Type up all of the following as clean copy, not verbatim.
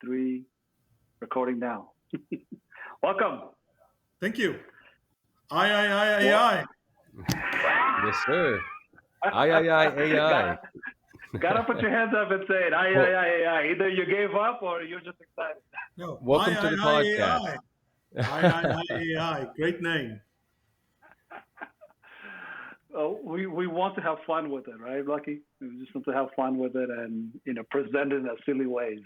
three, recording now. Welcome. Thank you. Aye, aye, aye, aye, Well, aye. Yes, sir. AyAyAyAi. gotta put your hands up and say it. Aye, Well, aye, aye, aye. Either you gave up or you're just excited. No, aye, welcome to aye, the aye, podcast. aye. Aye, aye, aye, aye, aye. Great name. We want to have fun with it, right, Lucky? We just want to have fun with it and present it in silly ways.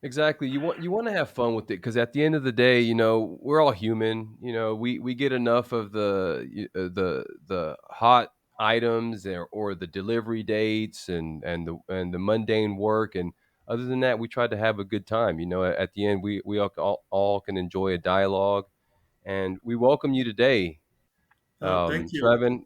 Exactly. You want to have fun with it because at the end of the day, we're all human. We get enough of the hot items or the delivery dates and the mundane work, and other than that, we try to have a good time. At the end, we all can enjoy a dialogue, and we welcome you today, Oh, thank you. Sravan.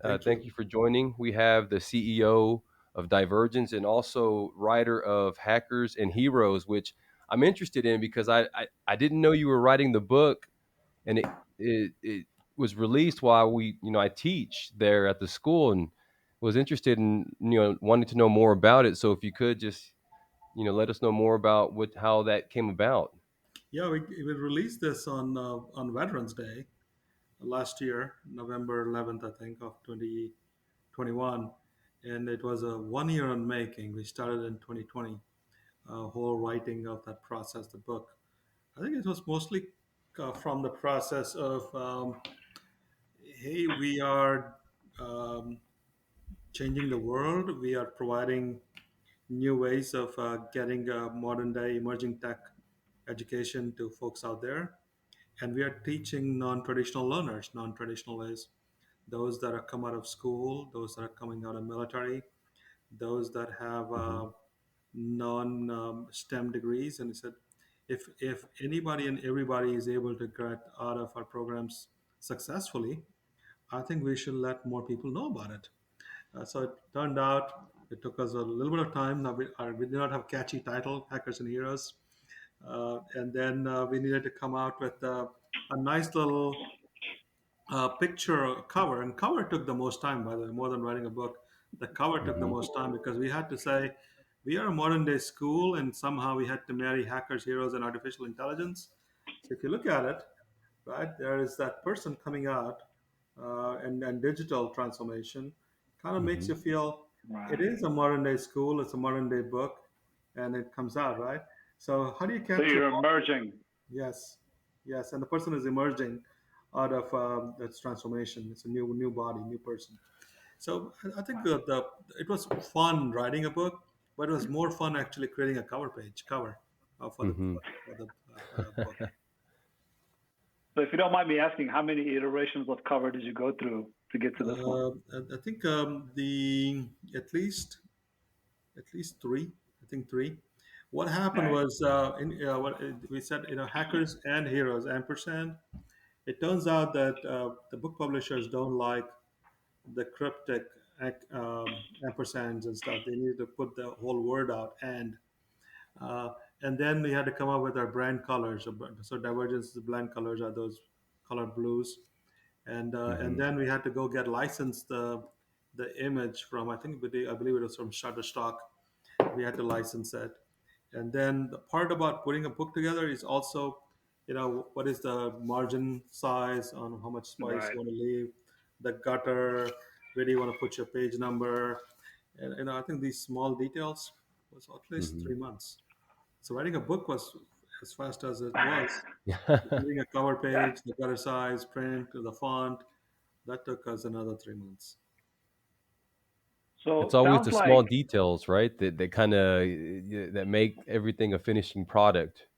Thank Thank you. you for joining. We have the CEO of Divergence and also writer of Hackers and Heroes, which I'm interested in because I didn't know you were writing the book, and it was released while I teach there at the school and was interested in wanting to know more about it. So if you could just let us know more about how that came about. Yeah, we released this on Veterans Day last year, November 11th, I think, of 2021. And it was a 1 year in making. We started in 2020, whole writing of that process, the book. I think it was mostly from the process of, hey, we are um, changing the world. We are providing new ways of getting modern day emerging tech education to folks out there. And we are teaching non traditional learners, non traditional ways. Those that are come out of school, those that are coming out of military, those that have Hmm. non STEM degrees. And he said, if anybody and everybody is able to get out of our programs successfully, I think we should let more people know about it. So it turned out it took us a little bit of time. Now we did not have catchy title, Hackers and Heroes, and then we needed to come out with a nice little picture cover. And cover took the most time, by the way, more than writing a book. The cover took the Hmm. most time because we had to say we are a modern day school, and somehow we had to marry hackers, heroes, and artificial intelligence. So if you look at it, right, there is that person coming out, and digital transformation kind of makes Hmm. you feel it Right. is a modern day school, it's a modern day book, and it comes out, right? So how do you So capture you're all? emerging. Yes, yes, and the person is emerging out of that transformation. It's a new body, new person. So I think it was fun writing a book, but it was more fun actually creating a cover for the Hmm. book. So if you don't mind me asking, how many iterations of cover did you go through to get to this one? I think the at least three. I think three. What happened Right. was what we said, hackers and heroes ampersand. It turns out that the book publishers don't like the cryptic ampersands and stuff. They needed to put the whole word out uh, and then we had to come up with our brand colors. So Divergence's brand colors are those color blues, and Hmm. then we had to go get licensed the image from, I believe it was from Shutterstock. We had to license it, and then the part about putting a book together is also, what is the margin size on how much space Right. you want to leave, the gutter, where do you want to put your page number, and I think these small details was at least Hmm. 3 months. So writing a book was as fast as it was. Doing a cover Yeah. page, the gutter size, print, the font, that took us another 3 months. It's So always sounds the small like details, right? That kind of that make everything a finishing product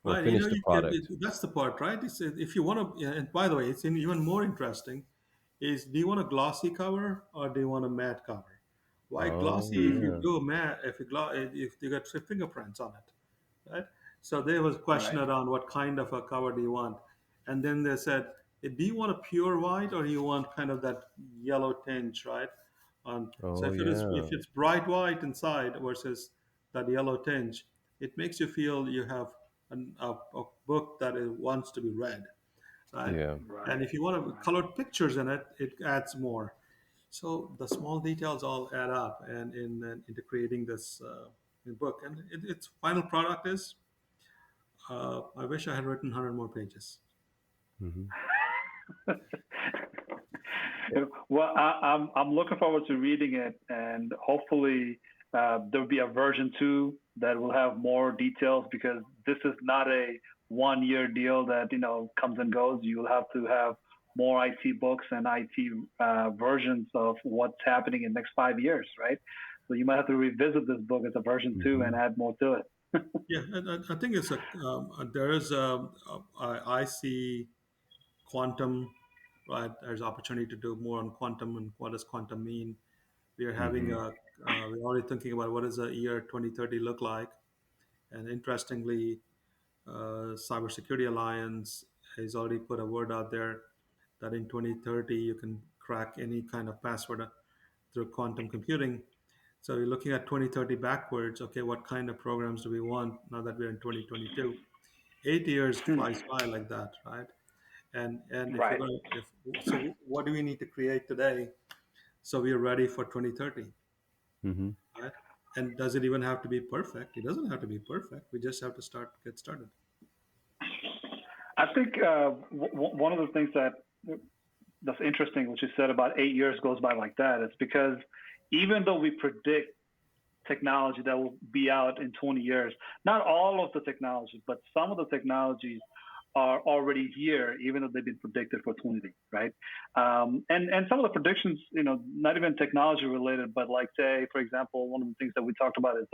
or Right, finish the product. that's the part, right? If you want to, and by the way, even more interesting is, do you want a glossy cover or do you want a matte cover? Why Oh glossy? If you yeah. go matte, if you got fingerprints on it, right? So there was a question right. around what kind of a cover do you want, and then they said, do you want a pure white or you want kind of that yellow tinge, right? So Oh if yeah. it's bright white inside versus that yellow tinge, it makes you feel you have a book that wants to be read, right? Yeah. And Right. if you want to Right. colored pictures in it, it adds more. So the small details all add up, and into creating this book, and its final product is. I wish I had written 100 more pages. Hmm. Well, I'm looking forward to reading it, and hopefully there'll be a version two that will have more details, because this is not a 1 year deal that comes and goes. You'll have to have more IT books and IT versions of what's happening in the next 5 years, right? So you might have to revisit this book as a version two and Hmm. add more to it. Yeah, and I think it's there is I see quantum, right? There's opportunity to do more on quantum and what does quantum mean. We are having Hmm. a we're already thinking about what does the year 2030 look like, and interestingly, Cybersecurity Alliance has already put a word out there that in 2030 you can crack any kind of password through quantum computing. So you're looking at 2030 backwards. Okay, what kind of programs do we want now that we're in 2022? 8 years flies by like that, right? And if you're Right. going to, if so, what do we need to create today so we are ready for 2030, Hmm. right? And does it even have to be perfect? It doesn't have to be perfect. We just have to get started. I think one of the things that's interesting, what you said about 8 years goes by like that, is because even though we predict technology that will be out in 20 years, not all of the technologies, but some of the technologies are already here, even though they've been predicted for 20, right? And some of the predictions, not even technology related, but like say, for example, one of the things that we talked about is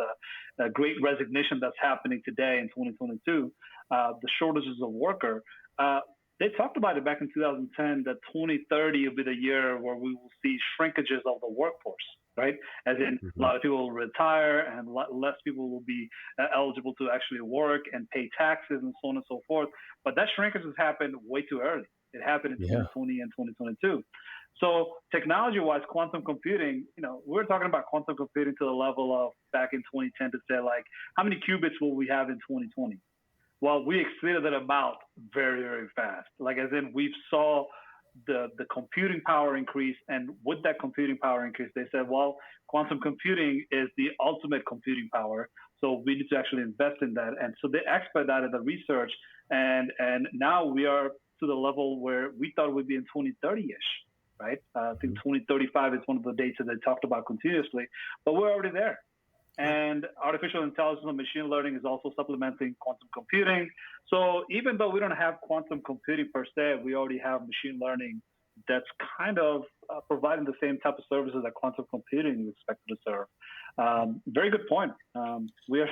the great resignation that's happening today in 2022, the shortages of worker. Uh, they talked about it back in 2010 that 2030 will be the year where we will see shrinkages of the workforce, right? As in, a Hmm. lot of people will retire and less people will be eligible to actually work and pay taxes and so on and so forth. But that shrinkage has happened way too early. It happened in Yeah. 2020 and 2022. So technology-wise, quantum computing, we're talking about quantum computing to the level of back in 2010 to say like, how many qubits will we have in 2020? Well, we exceeded that amount very, very fast. Like as in we saw the computing power increase, and with that computing power increase, they said, well, quantum computing is the ultimate computing power, so we need to actually invest in that. And so they expedited the research, and now we are to the level where we thought we'd be in 2030-ish, right? I think Hmm. 2035 is one of the dates that they talked about continuously, but we're already there. Right. And artificial intelligence and machine learning is also supplementing quantum computing. So even though we don't have quantum computing per se, we already have machine learning that's kind of providing the same type of services that quantum computing is expected to serve. Very good point. We are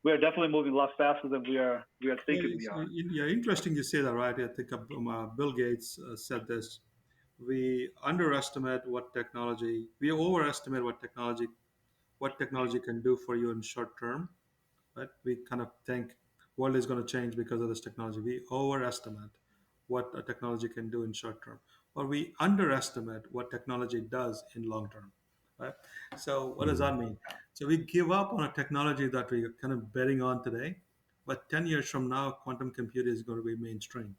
we are definitely moving a lot faster than we are Yeah, thinking we are. yeah, interesting you say that, right? I think Bill Gates said this. We underestimate what technology, we overestimate what technology can do for you in short term, right? We kind of think world is going to change because of this technology. We overestimate what a technology can do in short term, or we underestimate what technology does in long term, right? So what does Hmm. that mean? So we give up on a technology that we're kind of betting on today, but 10 years from now, quantum computing is going to be mainstream,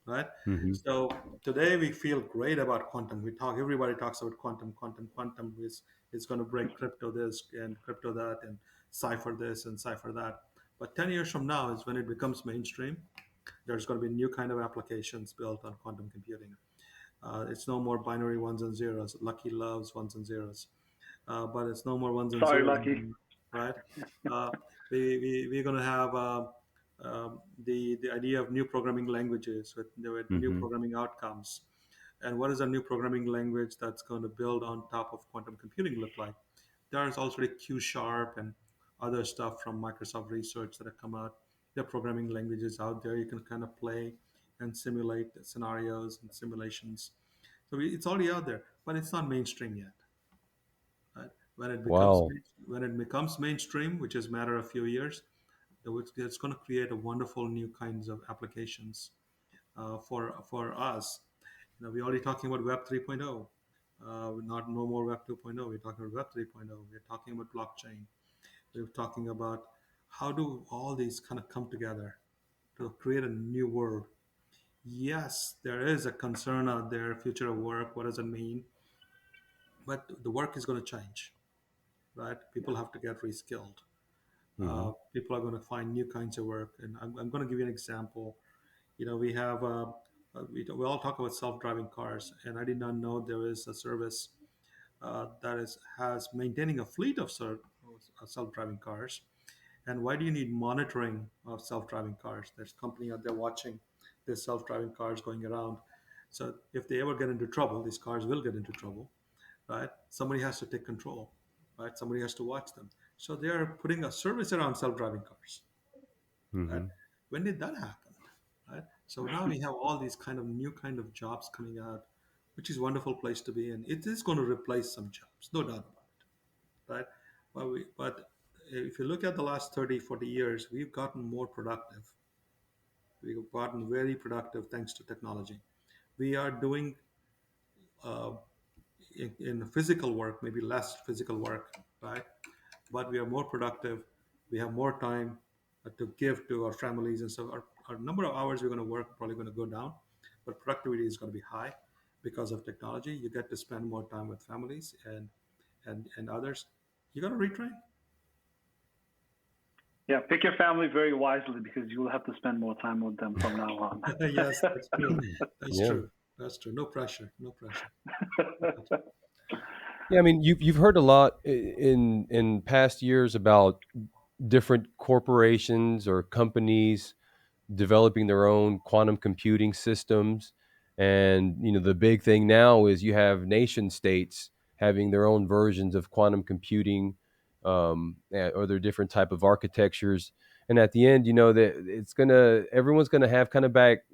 right? Hmm. So today we feel great about quantum. Everybody talks about quantum is going to break crypto this and crypto that and cipher this and cipher that. But 10 years from now is when it becomes mainstream. There's going to be new kind of applications built on quantum computing. It's no more binary ones and zeros. Lucky loves ones and zeros, but it's no more ones and Sorry, zeros Lucky. anymore, right? Uh, we're going to have the idea of new programming languages with new Hmm. programming outcomes. And what is a new programming language that's going to build on top of quantum computing look like? There's also Q Sharp and other stuff from Microsoft Research that have come out. There are programming languages out there you can kind of play and simulate scenarios and simulations. So it's already out there, but it's not mainstream yet. Right? Wow. When it becomes mainstream, which is a matter of a few years, it's going to create a wonderful new kinds of applications for us. We're already talking about Web 3.0. Not no more Web 2.0. We're talking about Web 3.0. We're talking about blockchain. We're talking about how do all these kind of come together to create a new world. Yes, there is a concern out there, future of work. What does it mean? But the work is going to change, right? People have to get reskilled. Hmm. People are going to find new kinds of work. And I'm going to give you an example. We have we all talk about self-driving cars, and I did not know there is a service that is has maintaining a fleet of self-driving cars. And why do you need monitoring of self-driving cars? There's a company out there watching the self-driving cars going around. So if they ever get into trouble, these cars will get into trouble, right? Somebody has to take control, right? Somebody has to watch them. So they are putting a service around self-driving cars, right? Hmm. When did that happen, right? So now we have all these kind of new kind of jobs coming out, which is a wonderful place to be in. It is going to replace some jobs, no doubt about it, right? But if you look at the last 30, 40 years, we've gotten more productive. We've gotten very productive thanks to technology. We are doing uh, in physical work, maybe less physical work, right? But we are more productive. We have more time to give to our families, and so our number of hours we're going to work probably going to go down, but productivity is going to be high because of technology. You get to spend more time with families and others. You got to retrain. Yeah, pick your family very wisely because you will have to spend more time with them from now on. Yes, that's true. That's Yeah. true. That's true. No pressure. No pressure. Yeah, I mean, you've heard a lot in past years about different corporations or companies developing their own quantum computing systems, and the big thing now is you have nation states having their own versions of quantum computing, or their different type of architectures. And at the end, that everyone's gonna have kind of back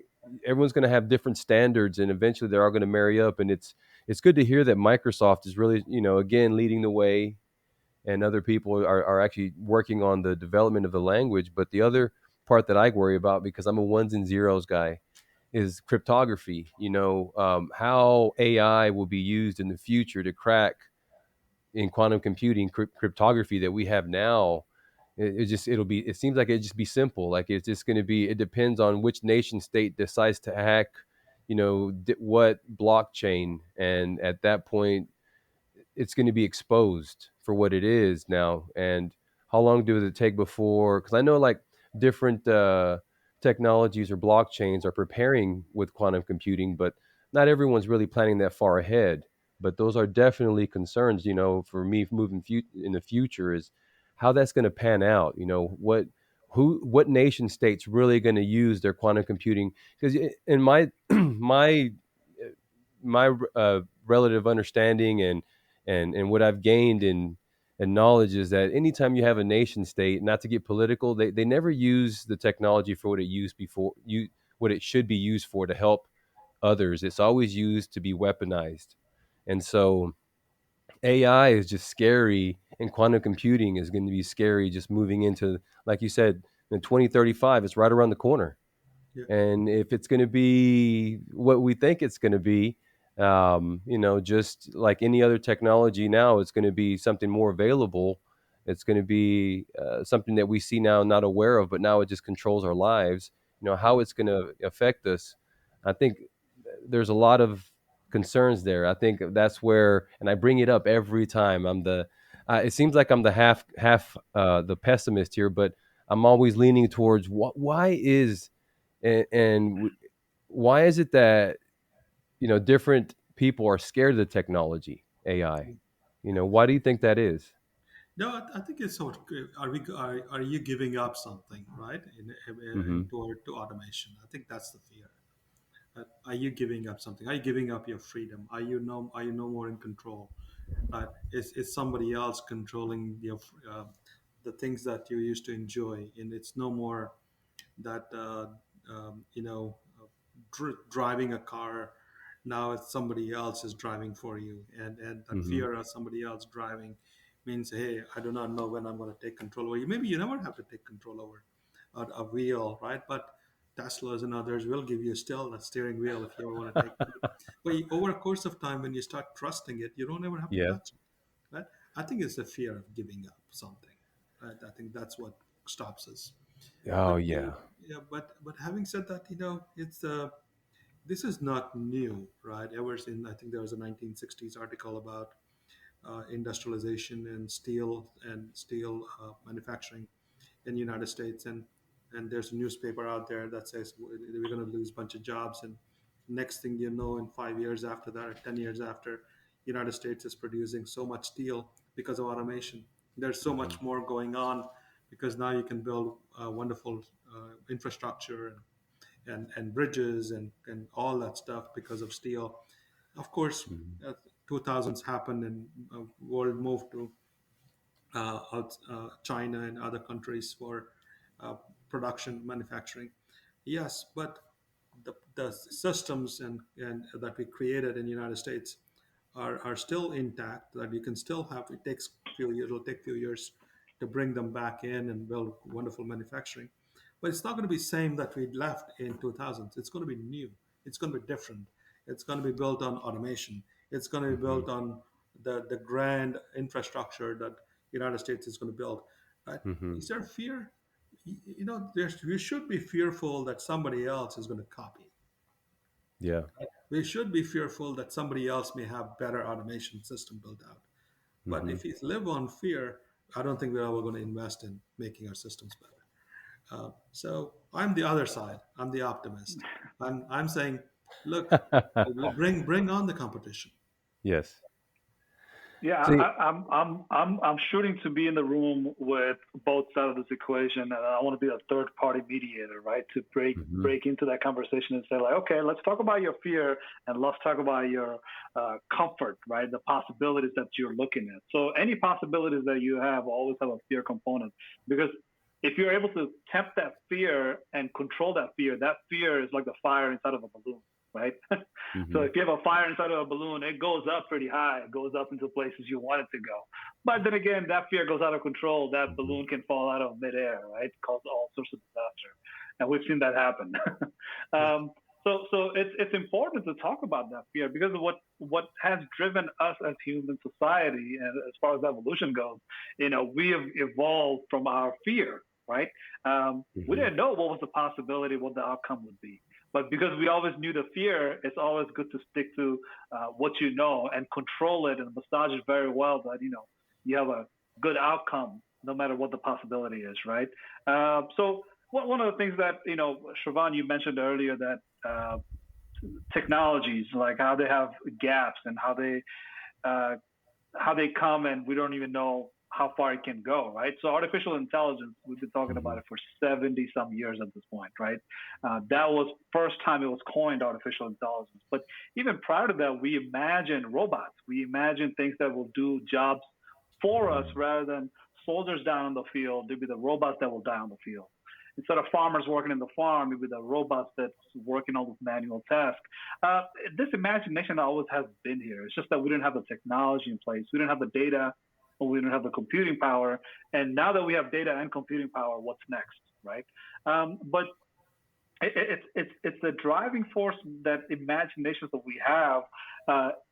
everyone's going to have different standards, and eventually they're all going to marry up. And it's good to hear that Microsoft is really, again, leading the way, and other people are actually working on the development of the language. But the other part that I worry about, because I'm a ones and zeros guy, is cryptography. How AI will be used in the future to crack in quantum computing cryptography that we have now. It seems like it'd just be simple. Like, it's just going to be, it depends on which nation state decides to hack, what blockchain. And at that point, it's going to be exposed for what it is now. And how long does it take before? Because I know, like, different technologies or blockchains are preparing with quantum computing, but not everyone's really planning that far ahead. But those are definitely concerns, for me moving in the future, is how that's going to pan out. What nation states really going to use their quantum computing? Because in my my relative understanding and what I've gained in knowledge is that anytime you have a nation state, not to get political, they never use the technology for what it should be used for, to help others. It's always used to be weaponized. And so AI is just scary, and quantum computing is going to be scary, just moving into, like you said, in 2035, it's right around the corner. Yeah. And if it's going to be what we think it's going to be, just like any other technology now, it's going to be something more available. It's going to be something that we see now, not aware of, but now it just controls our lives. How it's going to affect us. I think there's a lot of concerns there. I think that's where, and I bring it up every time. It seems like I'm the half the pessimist here, but I'm always leaning towards why is and why is it that different people are scared of the technology AI? Why do you think that is? No, I think it's sort of, are you giving up something, right? Hmm. To automation. I think that's the fear. Are you giving up something? Are you giving up your freedom? Are you no more in control? Right? Is somebody else controlling the things that you used to enjoy, and it's no more that um, you know driving a car. Now it's somebody else is driving for you, and that Hmm. fear of somebody else driving means, hey, I do not know when I'm going to take control over you. Maybe you never have to take control over a wheel, right? But Teslas and others will give you still a steering wheel if you ever want to take it. But over a course of time, when you start trusting it, you don't ever have to Yeah. touch it, right? I think it's the fear of giving up something, right? I think that's what stops us. Oh, But yeah. yeah, but having said that, it's this is not new, right? Ever since, I think there was a 1960s article about industrialization and steel manufacturing. in the United States, and there's a newspaper out there that says we're going to lose a bunch of jobs, and next thing you know, in 5 years after that, or 10 years after, United States is producing so much steel because of automation. There's so Hmm. much more going on because now you can build wonderful infrastructure and bridges and all that stuff because of steel. Of course, Hmm. 2000s happened and world moved to China and other countries for uh, production manufacturing. Yes, but the systems and that we created in the United States are still intact. That you can still have. It takes few years. It'll take few years to bring them back in and build wonderful manufacturing. But it's not going to be same that we left in 2000s. It's going to be new. It's going to be different. It's going to be built on automation. It's going to be Hmm. built on the grand infrastructure that United States is going to build. Right? Hmm. Is there fear? We should be fearful that somebody else is going to copy. Yeah. We should be fearful that somebody else may have better automation system built out. But Hmm. if we live on fear, I don't think we're ever going to invest in making our systems better. So I'm the other side. I'm the optimist. I'm saying, look, bring on the competition. Yes. Yeah, See. I'm shooting to be in the room with both sides of this equation, and I want to be a third party mediator, right? To Hmm. break into that conversation and say like, okay, let's talk about your fear and let's talk about your comfort, right? The possibilities that you're looking at. So any possibilities that you have always have a fear component because if you're able to tempt that fear and control that fear is like the fire inside of a balloon, right? So Hmm. if you have a fire inside of a balloon, it goes up pretty high. It goes up into places you want it to go. But then again, that fear goes out of control. That Hmm. balloon can fall out of midair, right? Cause all sorts of disaster. And we've seen that happen. Yeah. So it's important to talk about that fear because of what has driven us as human society and as far as evolution goes. We have evolved from our fear, right? We Hmm. didn't know what was the possibility, what the outcome would be. But because we always knew the fear, it's always good to stick to what you know and control it and massage it very well that you have a good outcome no matter what the possibility is, right? So one of the things that Sravan, you mentioned earlier that technologies like how they have gaps and uh, how they come and we don't even know how far it can go, right? So artificial intelligence, we've been talking about Hmm. it for 70 some years at this point, right? That was first time it was coined artificial intelligence. But even prior to that, we imagined robots. We imagined things that will do jobs for us Hmm. rather than soldiers down on the field. There'd be the robots that will die on the field. Instead of farmers working in the farm, it'd be the robots that's working all those manual tasks. Uh, this imagination always has been here. It's just that we didn't have the technology in place. We didn't have the data, or we didn't have the computing power. And now that we have data and computing power, what's next, right? But it's the driving force that imaginations that we have.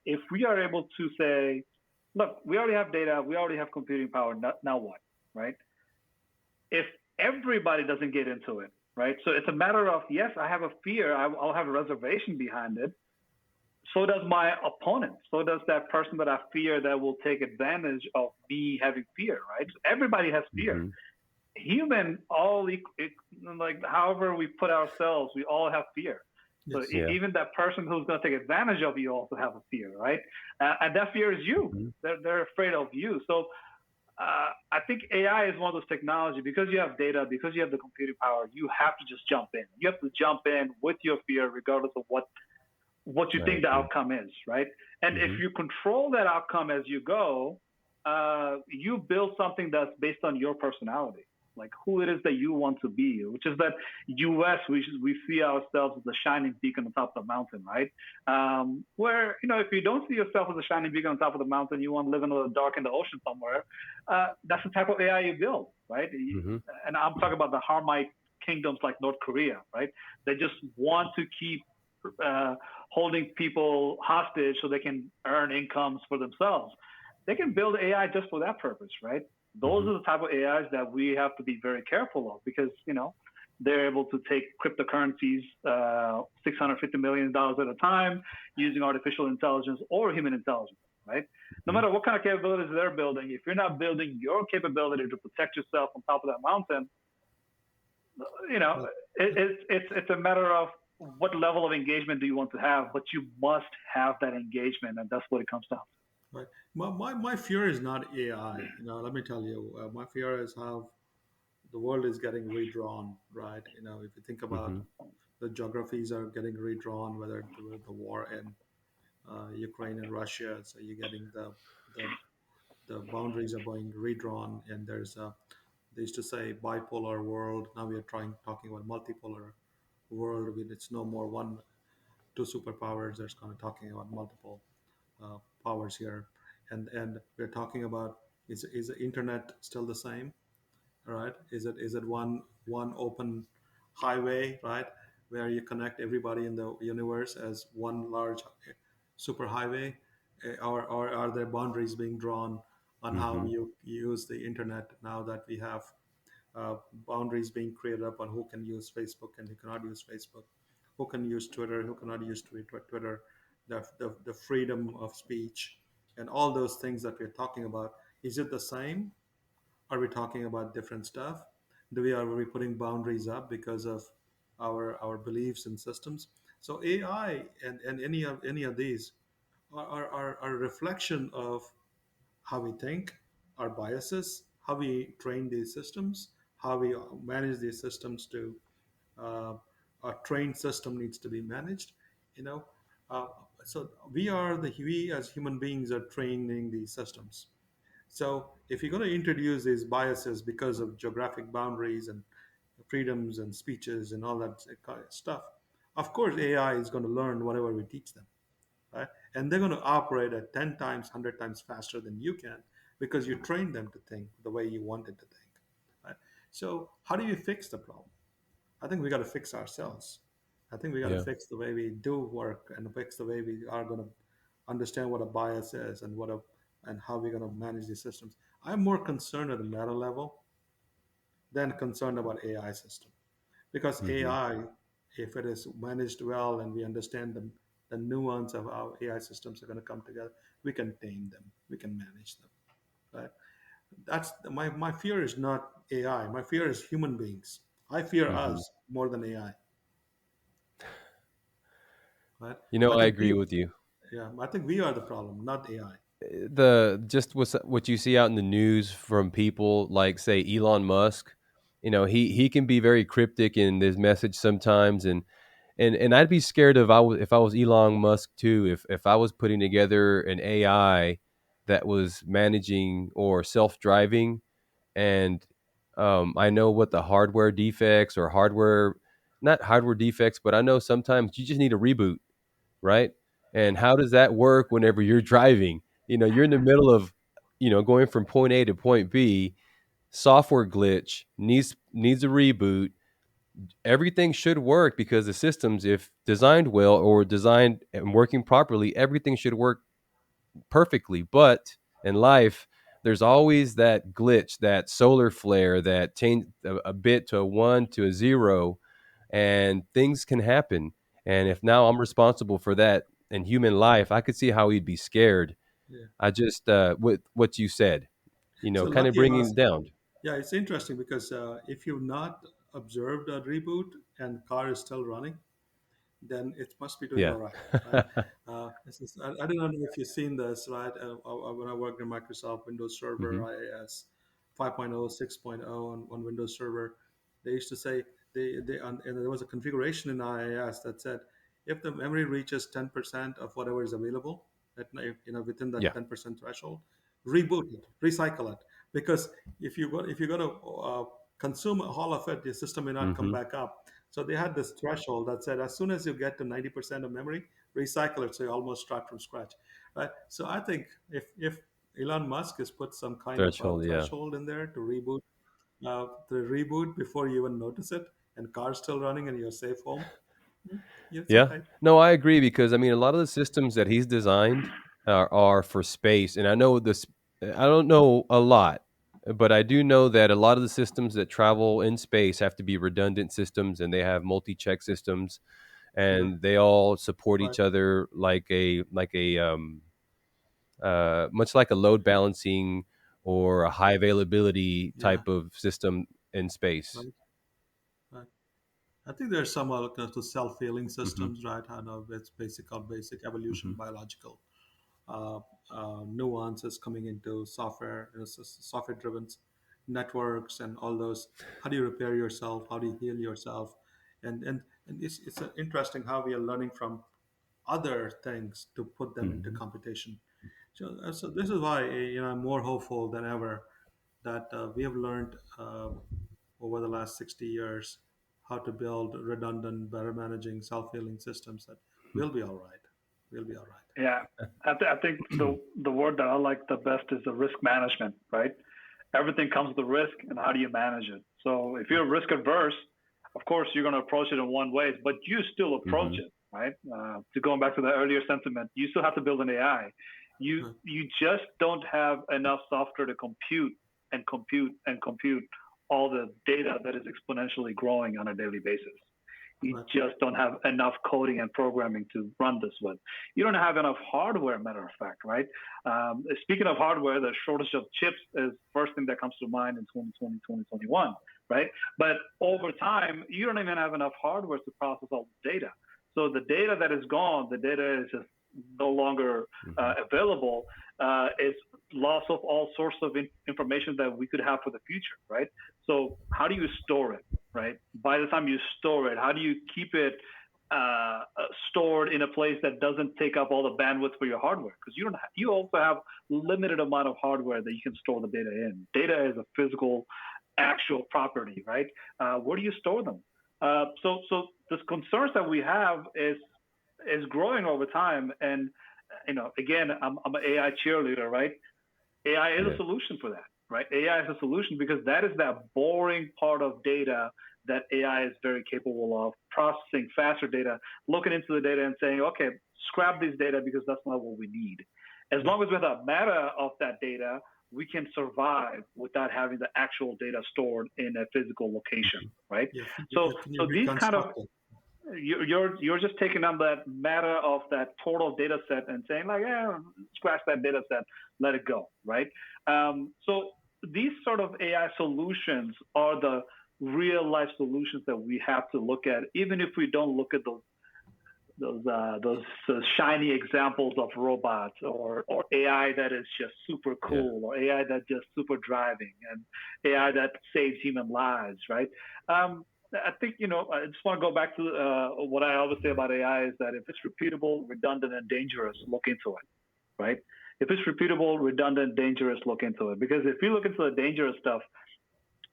If we are able to say, look, we already have data, we already have computing power. Now what, right? If everybody doesn't get into it, right? So it's a matter of yes, I have a fear, I'll have a reservation behind it. So does my opponent. So does that person that I fear that will take advantage of me having fear, right? Everybody has fear. Hmm. Human, all like however we put ourselves, we all have fear. So Yes. Yeah. even that person who's going to take advantage of you also have a fear, right? And that fear is you. Hmm. They're afraid of you. So I think AI is one of those technology because you have data, because you have the computing power. You have to just jump in. You have to jump in with your fear, regardless of what you I think the agree. outcome is, right? And if Hmm. you control that outcome as you go, you build something that's based on your personality, like who it is that you want to be, which is that US, we see ourselves as a shining beacon on top of the mountain, right? Where, if you don't see yourself as a shining beacon on top of the mountain, you want to live in the dark in the ocean somewhere, that's the type of AI you build, right? Hmm. And I'm talking about the Harmite kingdoms like North Korea, right? They just want to keep uh, holding people hostage so they can earn incomes for themselves. They can build AI just for that purpose, right? Those Hmm. are the type of AIs that we have to be very careful of because, they're able to take cryptocurrencies, $650 million at a time using artificial intelligence or human intelligence, right? No Hmm. matter what kind of capabilities they're building, if you're not building your capability to protect yourself on top of that mountain, you know, But it's a matter of what level of engagement do you want to have, but you must have that engagement, and that's what it comes down right, my fear is not AI. Let me tell you, my fear is how the world is getting redrawn. Right. If you think about Hmm. the geographies are getting redrawn, whether the war in Ukraine and Russia, so you're getting the the boundaries are being redrawn, and they used to say bipolar world. Now we are talking about multipolar world. It's no more one two superpowers. There's kind of talking about multiple powers here, and we're talking about, is the internet still the same? Right? Is it one open highway, right, where you connect everybody in the universe as one large super highway? Or are there boundaries being drawn on how Hmm. you use the internet, now that we have uh, boundaries being created up on who can use Facebook and who cannot use Facebook, who can use Twitter, who cannot use Twitter, the freedom of speech, and all those things that we're talking about? Is it the same? Are we talking about different stuff? Are we putting boundaries up because of our beliefs and systems? So AI and any of these are a reflection of how we think, our biases, how we train these systems, how we manage these systems to uh, a trained system needs to be managed. You know, uh, so we as human beings are training these systems. So if you're going to introduce these biases because of geographic boundaries and freedoms and speeches and all that kind of stuff, of course AI is going to learn whatever we teach them, right? And they're going to operate at 10 times, 100 times faster than you can, because you train them to think the way you want it to think, right? So how do you fix the problem? I think we got to fix ourselves. I think we got to Yeah. fix the way we do work, and fix the way we are going to understand what a bias is, and how we're going to manage these systems. I'm more concerned at the meta level than concerned about AI system, because Hmm. AI, if it is managed well and we understand the nuance of how AI systems are going to come together, we can tame them, we can manage them, right? That's my fear is not AI. My fear is human beings. I fear Hmm. us more than AI, right? I I think agree we, with you. yeah, I think we are the problem, not AI. The just what you see out in the news from people like, say, Elon Musk. He can be very cryptic in his message sometimes, and I'd be scared if I was Elon Musk too, if I was putting together an AI that was managing or self-driving, and I know what the hardware defects or hardware not hardware defects, but I know sometimes you just need a reboot, right? And how does that work whenever you're driving? You're in the middle of, going from point A to point B, software glitch, needs a reboot. Everything should work because the systems, if designed well or designed and working properly, everything should work perfectly. But in life, there's always that glitch, that solar flare, that change a bit to a one to a zero, and things can happen. And if now I'm responsible for that in human life, I could see how he'd be scared. Yeah. I just with what you said, So kind of lucky bringing us. it down. Yeah, it's interesting because if you've not observed a reboot and car is still running, then it must be doing Yeah. all right, right? I don't know if you've seen this, right? When I worked in Microsoft Windows Server, Hmm. IIS 5.0, 6.0 on Windows Server, they used to say and there was a configuration in IIS that said if the memory reaches 10% of whatever is available, within that Yeah. 10% threshold, reboot it, recycle it, because if you go to consume all of it, your system may not come Hmm. back up. So they had this threshold that said as soon as you get to 90% of memory, recycle it, so you almost start from scratch, right? So I think if Elon Musk has put some kind of a Threshold. Yeah. threshold in there to reboot before you even notice it, and car's still running and you're safe home, yeah, it's Yeah. okay. No, I agree because I mean a lot of the systems that he's designed are for space, and I know this. I don't know a lot, but I do know that a lot of the systems that travel in space have to be redundant systems, and they have multi-check systems, Yeah, and they all support right. each other like a much like a load balancing or a high availability Yeah, type of system in space. right. I think there's some to self-healing Mm-hmm. systems, right? I know it's basic evolution, Mm-hmm. biological uh, nuances coming into software, software-driven networks, and all those. How do you repair yourself? How do you heal yourself? And it's interesting how we are learning from other things to put them into Mm-hmm. competition. So this is why I'm more hopeful than ever that we have learned over the last 60 years how to build redundant, better managing, self-healing systems that will be all right. We'll be all right. Yeah, I think the word that I like the best is the risk management, right? Everything comes with a risk, and how do you manage it? So if you're risk adverse, of course you're going to approach it in one way, but you still approach Mm-hmm. it, right? To going back to the earlier sentiment, you still have to build an AI. You Right. you just don't have enough software to compute and compute and compute all the data that is exponentially growing on a daily basis. You Right. just don't have enough coding and programming to run this with. You don't have enough hardware, matter of fact, right? Speaking of hardware, the shortage of chips is first thing that comes to mind in 2020, 2021, right? But over time, you don't even have enough hardware to process all the data. So the data that is gone, the data is just no longer Mm-hmm. available. Is loss of all sorts of information that we could have for the future, right? So how do you store it, right? By the time you store it, how do you keep it stored in a place that doesn't take up all the bandwidth for your hardware? Because you also have limited amount of hardware that you can store the data in. Data is a physical, actual property, right? Where do you store them? So the concerns that we have is growing over time, and again, I'm an AI cheerleader, right? AI is a Yeah. solution for that, right? AI is a solution because that is that boring part of data that AI is very capable of processing faster data, looking into the data and saying, okay, scrap these data because that's not what we need. As Yeah. long as we have a meta of that data, we can survive without having the actual data stored in a physical location, Mm-hmm. right? Yeah. So, Can you so these kind of reconstruct it? you're just taking on that matter of that total data set and saying like, yeah, scratch that data set, let it go, right? So these sort of AI solutions are the real life solutions that we have to look at, even if we don't look at those shiny examples of robots or AI that is just super Yeah. cool or AI that just super driving and AI that saves human lives, right? I think I just want to go back to what I always say Mm-hmm. about AI is that if it's repeatable, redundant, and dangerous, look into it, right? If it's repeatable, redundant, dangerous, look into it. Because if you look into the dangerous stuff,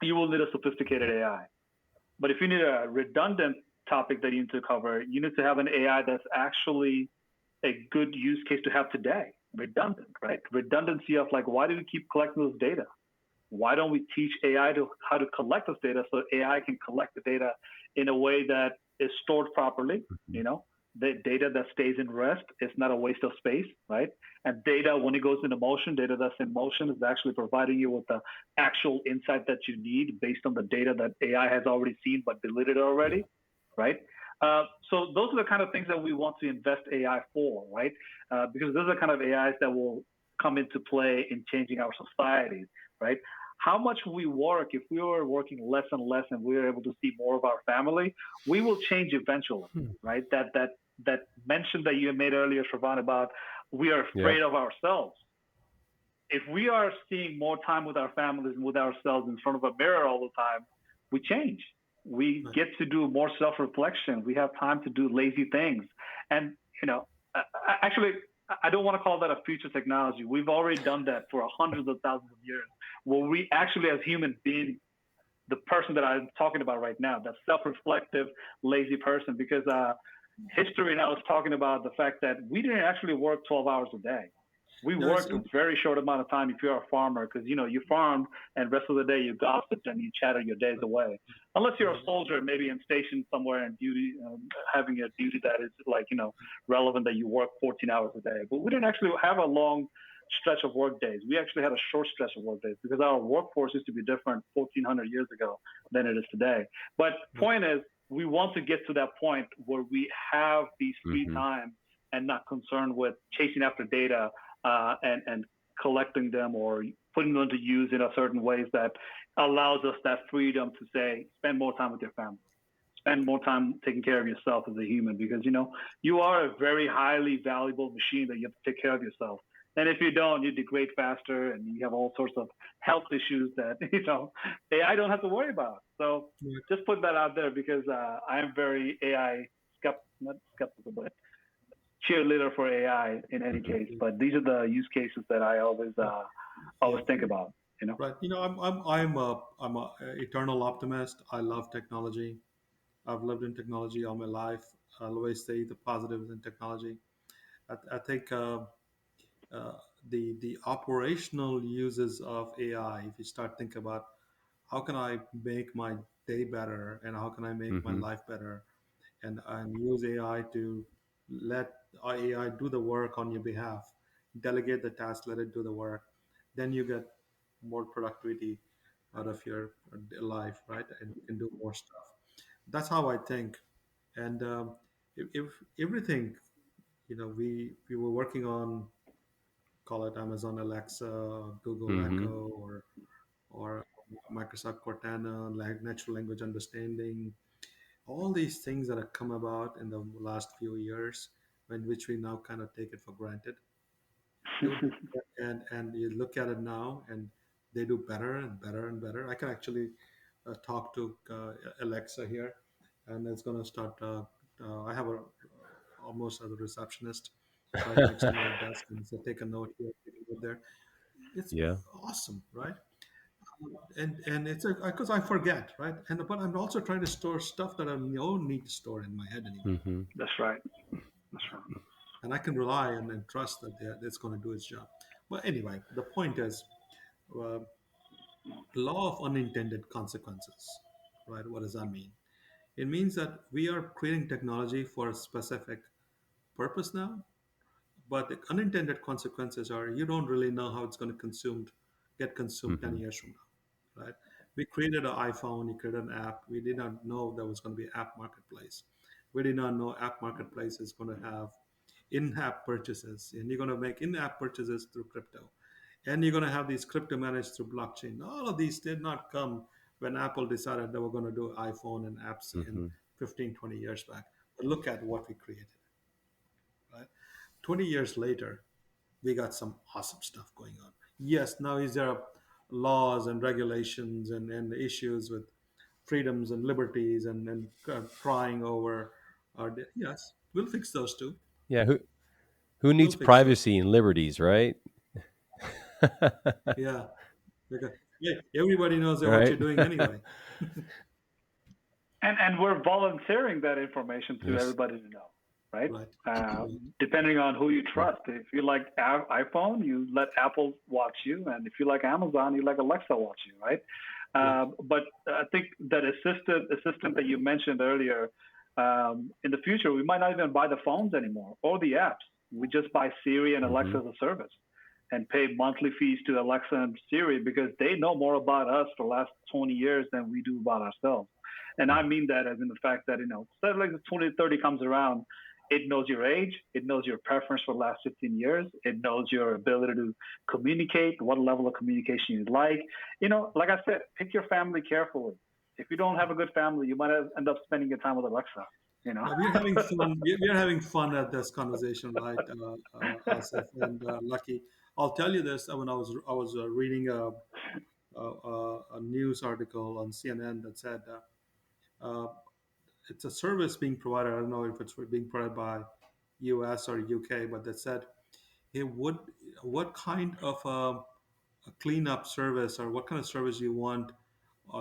you will need a sophisticated AI. But if you need a redundant topic that you need to cover, you need to have an AI that's actually a good use case to have today. Redundant, right? Redundancy of like, why do we keep collecting those data? Why don't we teach AI how to collect this data so AI can collect the data in a way that is stored properly? Mm-hmm. You know, the data that stays in rest is not a waste of space, right? And data, when it goes into motion, data that's in motion is actually providing you with the actual insight that you need based on the data that AI has already seen but deleted Yeah. already, right? So those are the kind of things that we want to invest AI for, right? Because those are the kind of AIs that will come into play in changing our societies, right? How much we work, if we were working less and less and we were able to see more of our family, we will change eventually, Hmm. right? That mention that you made earlier, Sravan, about we are Yeah. afraid of ourselves. If we are seeing more time with our families and with ourselves in front of a mirror all the time, we change. We Right. get to do more self-reflection. We have time to do lazy things. And, actually, I don't want to call that a future technology. We've already done that for hundreds of thousands of years. Where we actually, as human beings, the person that I'm talking about right now, that self-reflective, lazy person, because history now is talking about the fact that we didn't actually work 12 hours a day. We Yeah. worked a very short amount of time if you're a farmer, because you farmed and the rest of the day you gossiped and you chatted your days away. Unless you're a Right. soldier, maybe in stationed somewhere in duty, having a duty that is like relevant that you work 14 hours a day. But we didn't actually have a long stretch of work days. We actually had a short stretch of work days because our workforce used to be different 1400 years ago than it is today. But Right. point is, we want to get to that point where we have these free Mm-hmm. time and not concerned with chasing after data and collecting them or putting them to use in a certain ways that allows us that freedom to say, spend more time with your family, spend more time taking care of yourself as a human, because you are a very highly valuable machine that you have to take care of yourself. And if you don't, you degrade faster, and you have all sorts of health issues that AI don't have to worry about. So Yeah. just put that out there, because I am very AI not skeptical, but cheerleader for AI in any Hmm. case. But these are the use cases that I always Yeah. think about. You know. Right. I'm a eternal optimist. I love technology. I've lived in technology all my life. I'll always say the positives in technology. I think uh, the operational uses of AI. If you start thinking about how can I make my day better and how can I make my Hmm. life better, and use AI to let AI do the work on your behalf, delegate the task, let it do the work, then you get more productivity out of your life, right? And you can do more stuff. That's how I think. And if everything, we were working on, call it Amazon Alexa, Google Hmm. Echo, or Microsoft Cortana, like natural language understanding, all these things that have come about in the last few years, when which we now kind of take it for granted. They would, and you look at it now, and they do better and better and better. I can actually talk to Alexa here, and it's going to start. I have a almost as a receptionist right next to my desk, and so take a note here, take a note there. It's Yeah. awesome, right? And it's because I forget, right? And but I'm also trying to store stuff that I don't need to store in my head anymore, Hmm. That's right. That's right. and I can rely and trust that it's going to do its job. But anyway, the point is, uh, law of unintended consequences, right? What does that mean? It means that we are creating technology for a specific purpose now, but the unintended consequences are you don't really know how it's going to get consumed 10 Hmm. years from now, right? We created an iPhone, you created an app. We did not know there was going to be app marketplace. We did not know app marketplace is going to have in-app purchases, and you're going to make in-app purchases through crypto, and you're going to have these crypto managed through blockchain. All of these did not come when Apple decided they were going to do iPhone and apps in Hmm. 15, 20 years back. But look at what we created, right? 20 years later, we got some awesome stuff going on. Yes, now is there laws and regulations and issues with freedoms and liberties and crying over yes, we'll fix those too. Yeah. Who We'll needs fix those too. privacy and liberties, right? Yeah, because yeah, everybody knows that what Right. you're doing anyway. And we're volunteering that information to Yes. everybody to know, right? Right, Uh, right, Depending on who you trust. If you like iPhone, you let Apple watch you, and if you like Amazon, you let Alexa watch you, right? right. But I think that assistant that you mentioned earlier, in the future, we might not even buy the phones anymore or the apps. We just buy Siri and Alexa Hmm. as a service and pay monthly fees to Alexa and Siri, because they know more about us for the last 20 years than we do about ourselves. And I mean that as in the fact that, instead of like the 2030 comes around, it knows your age, it knows your preference for the last 15 years, it knows your ability to communicate, what level of communication you'd like. Like I said, pick your family carefully. If you don't have a good family, you might end up spending your time with Alexa, you know? Now we're having fun. We're having fun at this conversation, right, Asif and Lucky. I'll tell you this. When I was reading a news article on CNN that said uh, it's a service being provided. I don't know if it's being provided by U.S. or U.K., but that said, hey, what kind of a cleanup service or what kind of service do you want,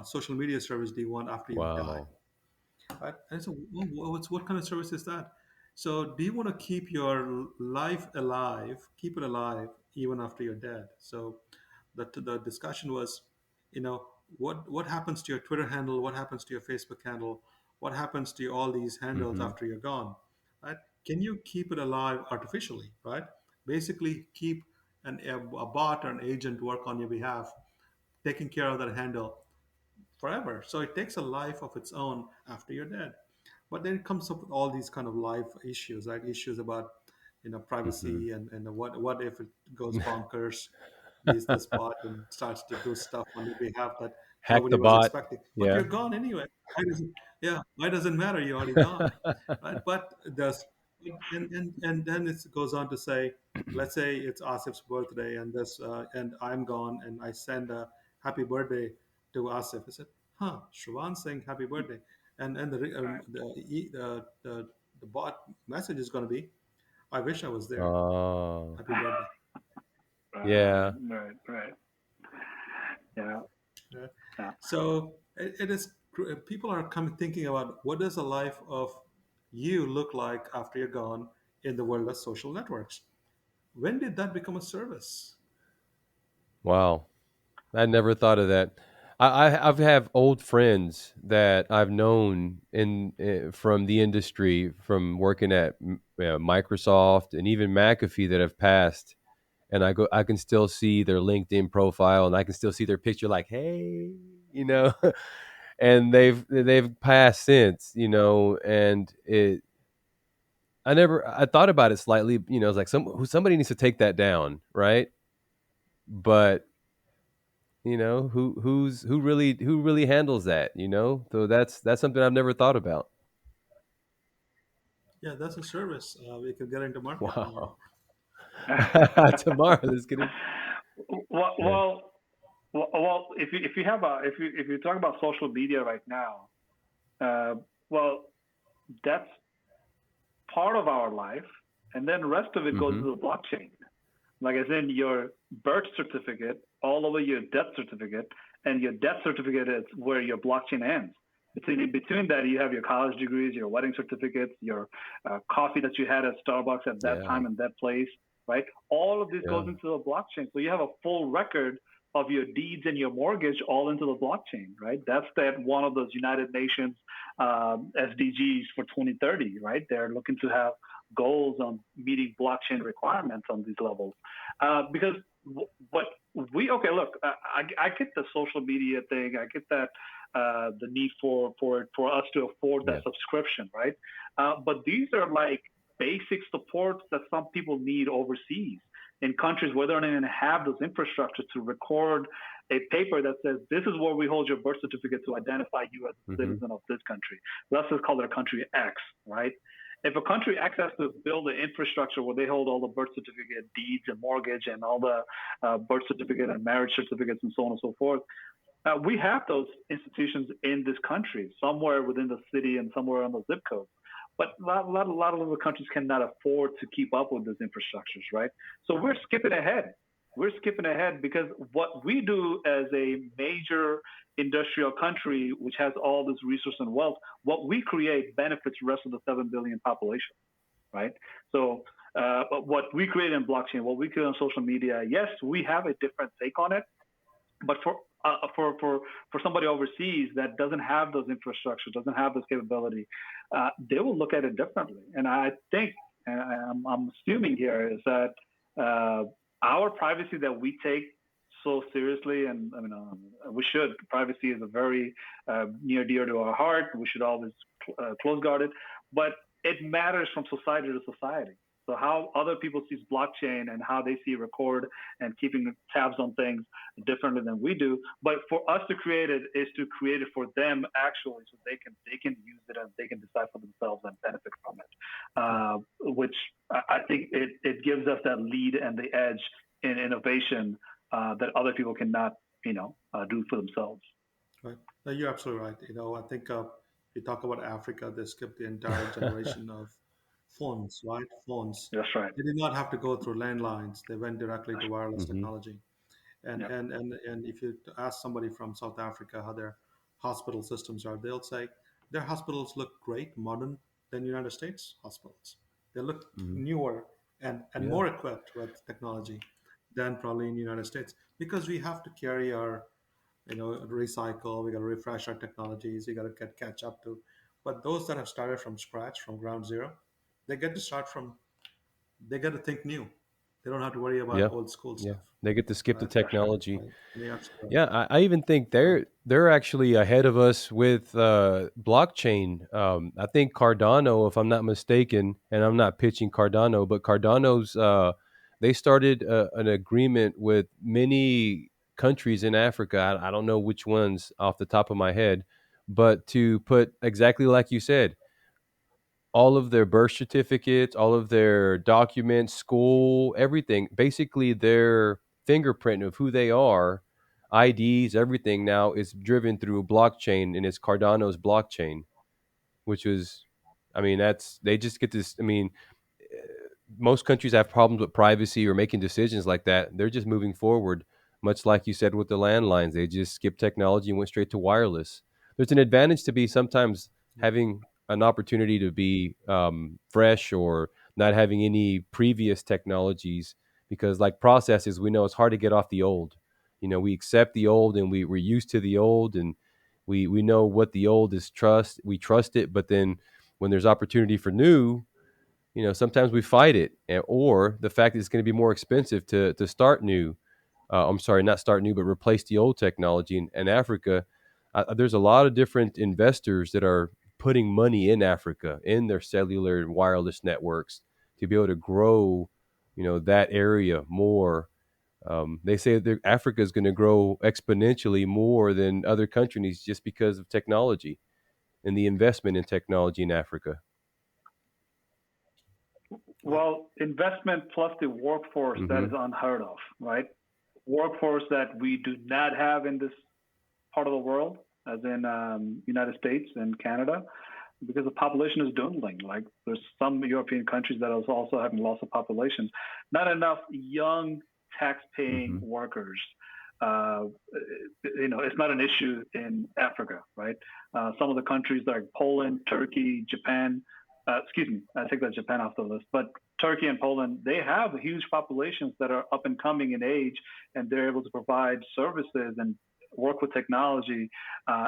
social media service do you want after you die? Wow. Right? And so, what kind of service is that? So, do you want to keep your life alive, keep it alive even after you're dead? So, the discussion was, you know, what happens to your Twitter handle? What happens to your Facebook handle? What happens to all these handles Hmm. after you're gone? Right? Can you keep it alive artificially? Right? Basically, keep a bot or an agent work on your behalf, taking care of that handle forever. So it takes a life of its own after you're dead. But then it comes up with all these kind of life issues, right? Issues about Hmm. privacy and what if it goes bonkers, this bot and starts to do stuff on your behalf that Hack Nobody the was bot. expecting. But Yeah. you're gone anyway. Why does it, yeah, why does it matter? You're already gone, right? But there's and then it goes on to say, let's say it's Asif's birthday, and this and I'm gone, and I send a happy birthday to Asif. I said, "Huh, Shravan saying happy birthday," and Right. the bot message is going to be, "I wish I was there. Oh, Happy birthday." yeah. Right. Right. Yeah. Yeah. Yeah. So it is. People are coming thinking about what does a life of you look like after you're gone in the world of social networks. When did that become a service? Wow. I never thought of that. I've have old friends that I've known in from the industry, from working at Microsoft and even McAfee that have passed, and I can still see their LinkedIn profile, and I can still see their picture, like, hey, you know, and they've passed since, and I thought about it slightly, it's like somebody needs to take that down, right? But who really handles that, so that's something I've never thought about. Yeah, that's a service. We could get into market tomorrow. Wow. Tomorrow, let's get it. well, Yeah. well, if you have if you talk about social media right now, well, that's part of our life, and then the rest of it goes Mm-hmm. to the blockchain. Like as in your birth certificate, all over your death certificate, and your death certificate is where your blockchain ends. Between that, you have your college degrees, your wedding certificates, your coffee that you had at Starbucks at that Yeah. time and that place, right? All of this Yeah. goes into the blockchain. So you have a full record of your deeds and your mortgage all into the blockchain, right? That's that one of those United Nations SDGs for 2030, right? They're looking to have goals on meeting blockchain requirements on these levels. Because what we okay, look, I get the social media thing. I get that the need for us to afford that Yeah. subscription, right? But these are like basic supports that some people need overseas in countries where they don't even have those infrastructures to record a paper that says this is where we hold your birth certificate to identify you as a Mm-hmm. citizen of this country. Let's just call it a country X, right? If a country X has to build an infrastructure where they hold all the birth certificate, deeds, and mortgage, and all the birth certificate and marriage certificates, and so on and so forth, we have those institutions in this country, somewhere within the city and somewhere on the zip code. But a lot of other countries cannot afford to keep up with those infrastructures, right? So we're skipping ahead. We're skipping ahead because what we do as a major industrial country, which has all this resource and wealth, what we create benefits the rest of the 7 billion population, right? So what we create in blockchain, what we create on social media, yes, we have a different take on it, but for somebody overseas that doesn't have those infrastructure, doesn't have this capability, they will look at it differently. And I think, and I'm assuming here is that our privacy that we take so seriously, and I mean, we should. Privacy is a very near dear to our heart. We should always close guard it, but it matters from society to society. So how other people see blockchain and how they see record and keeping tabs on things differently than we do. But for us to create it is to create it for them actually, so they can use it and they can decide for themselves and benefit from it. Which I think it gives us that lead and the edge in innovation that other people cannot, do for themselves. Right. No, you're absolutely right. I think you talk about Africa, they skipped the entire generation of phones, right? Phones. That's right. They did not have to go through landlines. They went directly to wireless Mm-hmm. technology. And Yeah. and and and if you ask somebody from South Africa how their hospital systems are, they'll say their hospitals look great, modern than United States hospitals. They look Mm-hmm. newer and Yeah. more equipped with technology than probably in the United States because we have to carry our recycle. We got to refresh our technologies. We got to catch up to. But those that have started from scratch, from ground zero, they get to start from. They get to think new. They don't have to worry about Yeah. old school Yeah. stuff, They get to skip the right? That's right. technology. Right. And you're absolutely Yeah, I even think right. Right. they're actually ahead of us with blockchain. I think Cardano, if I'm not mistaken, and I'm not pitching Cardano, but Cardano's they started an agreement with many countries in Africa. I don't know which ones off the top of my head, but to put exactly like you said, all of their birth certificates, all of their documents, school, everything, basically their fingerprint of who they are, IDs, everything now is driven through blockchain, and it's Cardano's blockchain, which was, I mean, that's, they just get this. I mean, most countries have problems with privacy or making decisions like that. They're just moving forward, much like you said with the landlines. They just skipped technology and went straight to wireless. There's an advantage to be sometimes Yeah. having an opportunity to be fresh or not having any previous technologies, because like processes, we know it's hard to get off the old. You know, we accept the old and we're used to the old, and we know what the old is, trust, we trust it, but then when there's opportunity for new, you know, sometimes we fight it, or the fact that it's going to be more expensive to start new. I'm sorry, not start new, but replace the old technology. In Africa, there's a lot of different investors that are putting money in Africa in their cellular and wireless networks to be able to grow, you know, that area more. They say that Africa is going to grow exponentially more than other countries just because of technology and the investment in technology in Africa. Well, investment plus the workforce that is Hmm. unheard of, right? Workforce that we do not have in this part of the world, as in United States and Canada, because the population is dwindling. Like there's some European countries that are also having loss of population. Not enough young tax-paying Hmm. workers. Uh, it's not an issue in Africa, right? Some of the countries like Poland, Turkey, Japan. Excuse me, I take that Japan off the list. But Turkey and Poland, they have huge populations that are up and coming in age, and they're able to provide services and work with technology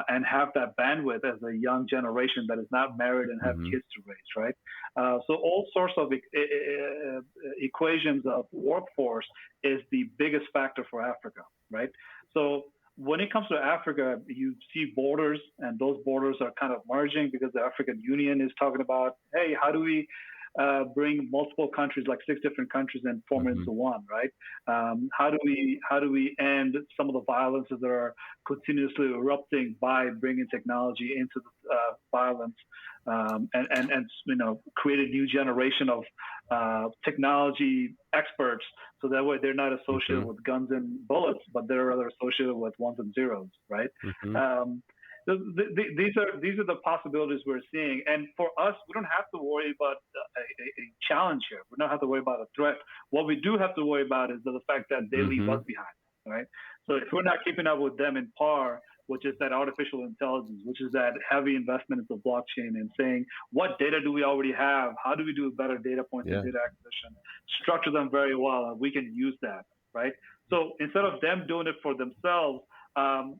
and have that bandwidth as a young generation that is not married and have Hmm. kids to raise, right? So all sorts of equations of workforce is the biggest factor for Africa, right? So when it comes to Africa, you see borders, and those borders are kind of merging because the African Union is talking about, hey, how do we bring multiple countries, like 6 different countries, and form it Hmm. into one, right? How do we end some of the violences that are continuously erupting by bringing technology into the violence, and create a new generation of technology experts, so that way they're not associated Hmm. with guns and bullets, but they're rather associated with ones and zeros, right? Hmm. Um, these are the possibilities we're seeing, and for us, we don't have to worry about a challenge here. We don't have to worry about a threat. What we do have to worry about is the fact that they leave us Hmm. behind, right? So if we're not keeping up with them in par, which is that artificial intelligence, which is that heavy investment into blockchain, and saying what data do we already have? How do we do better data points and Yeah. data acquisition? Structure them very well, and we can use that, right? So instead of them doing it for themselves, um,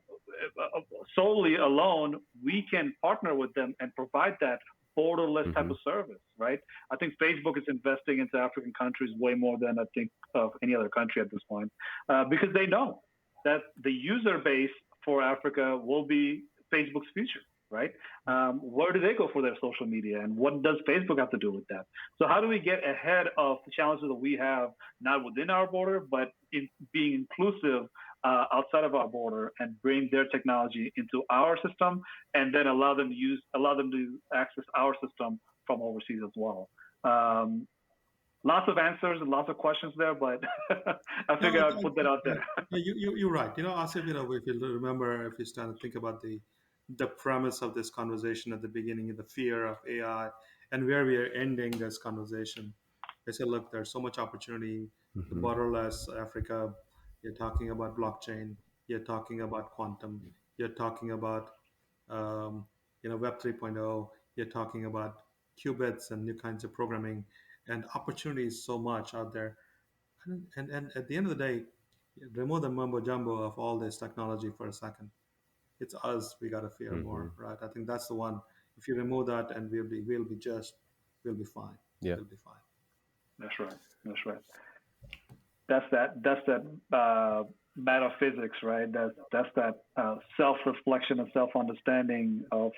solely alone, we can partner with them and provide that borderless type Hmm. of service, right? I think Facebook is investing into African countries way more than I think of any other country at this point, because they know that the user base for Africa will be Facebook's future, right? Where do they go for their social media, and what does Facebook have to do with that? So how do we get ahead of the challenges that we have, not within our border, but in being inclusive outside of our border, and bring their technology into our system, and then allow them to access our system from overseas as well. Um, Lots of answers and lots of questions there, but I No, figure I'd put that out yeah, there. no, you're right. You know, Asif, you know, if you remember, if you start to think about the premise of this conversation at the beginning, the fear of AI, and where we are ending this conversation, I said, look, there's so much opportunity. The Hmm. borderless Africa. You're talking about blockchain. You're talking about quantum. You're talking about um, Web 3.0. You're talking about qubits and new kinds of programming, and opportunities so much out there. And at the end of the day, remove the mumbo jumbo of all this technology for a second. It's us we gotta fear Hmm. more, right? I think that's the one. If you remove that, and we'll be fine. Yeah. We'll be fine. That's right. That's right. That's that metaphysics, right? That's that self-reflection and self-understanding of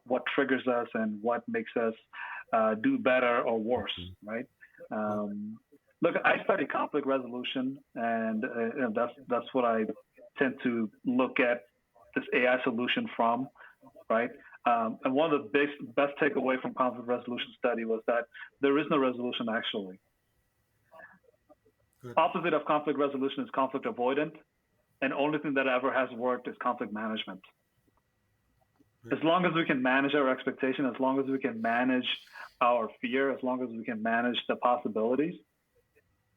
what triggers us and what makes us do better or worse, Hmm. right? Well, Um, Look, I study conflict resolution, and that's what I tend to look at this AI solution from, right? And one of the best takeaway from conflict resolution study was that there is no resolution actually. Good. Opposite of conflict resolution is conflict avoidant, and only thing that ever has worked is conflict management. As long as we can manage our expectation, as long as we can manage our fear, as long as we can manage the possibilities,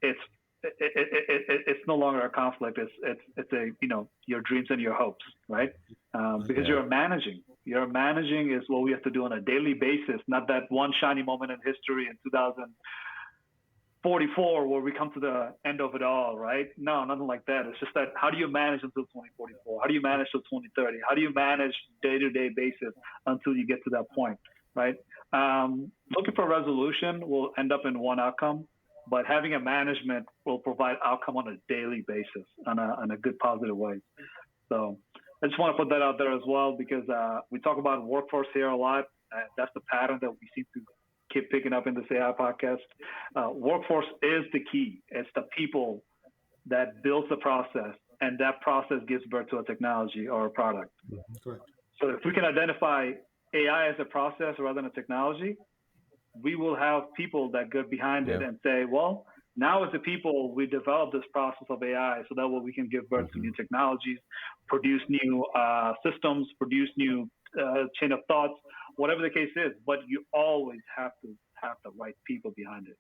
it's it's no longer a conflict. It's a your dreams and your hopes, right? Because Yeah. you're managing. You're managing is what we have to do on a daily basis, not that one shiny moment in history in 2044 where we come to the end of it all, right? No, nothing like that. It's just that how do you manage until 2044? How do you manage till 2030? How do you manage day-to-day basis until you get to that point, right? Looking for resolution will end up in one outcome, but having a management will provide outcome on a daily basis on a good positive way. So I just want to put that out there as well because we talk about workforce here a lot. That's the pattern that we seem to keep picking up in this AI podcast. Workforce is the key. It's the people that builds the process, and that process gives birth to a technology or a product. Correct. So if we can identify AI as a process rather than a technology, we will have people that go behind it and say, well, now as a people, we develop this process of AI so that way we can give birth to new technologies, produce new systems, produce new chain of thoughts, whatever the case is. But you always have to have the right people behind it,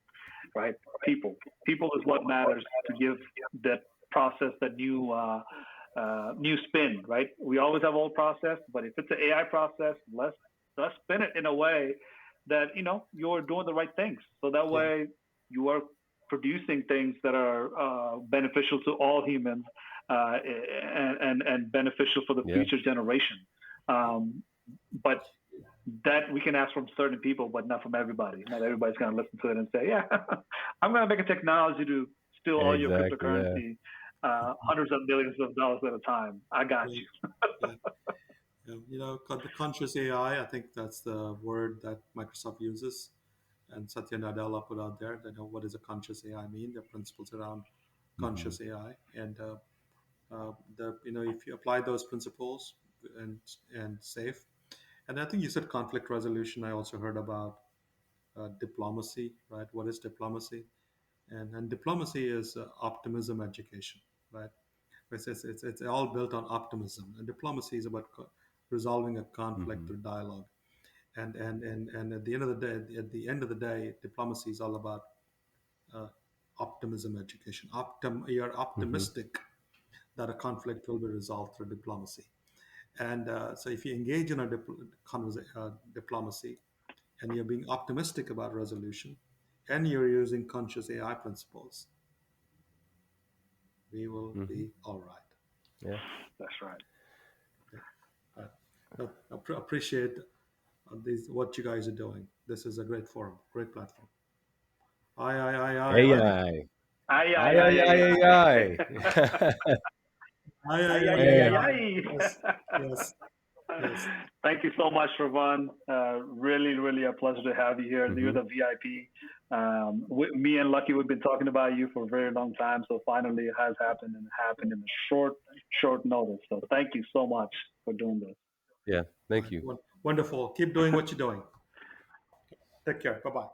right? People is what matters to give that process that new spin, right? We always have old process, but if it's an AI process, let's spin it in a way that you're doing the right things. So that way you are producing things that are beneficial to all humans and beneficial for the future generation. But that we can ask from certain people, but not from everybody. Not everybody's going to listen to it and say, yeah, I'm going to make a technology to steal all your cryptocurrency, hundreds of millions of dollars at a time. I got you. The conscious AI, I think that's the word that Microsoft uses. And Satya Nadella put out there that what does a conscious AI mean? The principles around conscious AI, and if you apply those principles and safe, and I think you said conflict resolution. I also heard about diplomacy, right? What is diplomacy? And diplomacy is optimism education, right? It's all built on optimism, and diplomacy is about resolving a conflict through dialogue. And at the end of the day, diplomacy is all about optimism education. You're optimistic that a conflict will be resolved through diplomacy. And so if you engage in a diplomacy and you're being optimistic about resolution and you're using conscious AI principles, we will be all right. Yeah, that's right. Appreciate what you guys are doing. This is a great forum, great platform. AI. AyAyAyAi. AyAyAyAi. Yes. Thank you so much, Sravan. Really, really a pleasure to have you here. You're the VIP. Me and Lucky, we've been talking about you for a very long time. So finally it has happened, and it happened in a short notice. So thank you so much for doing this. Yeah, thank you. Wonderful. Keep doing what you're doing. Take care. Bye-bye.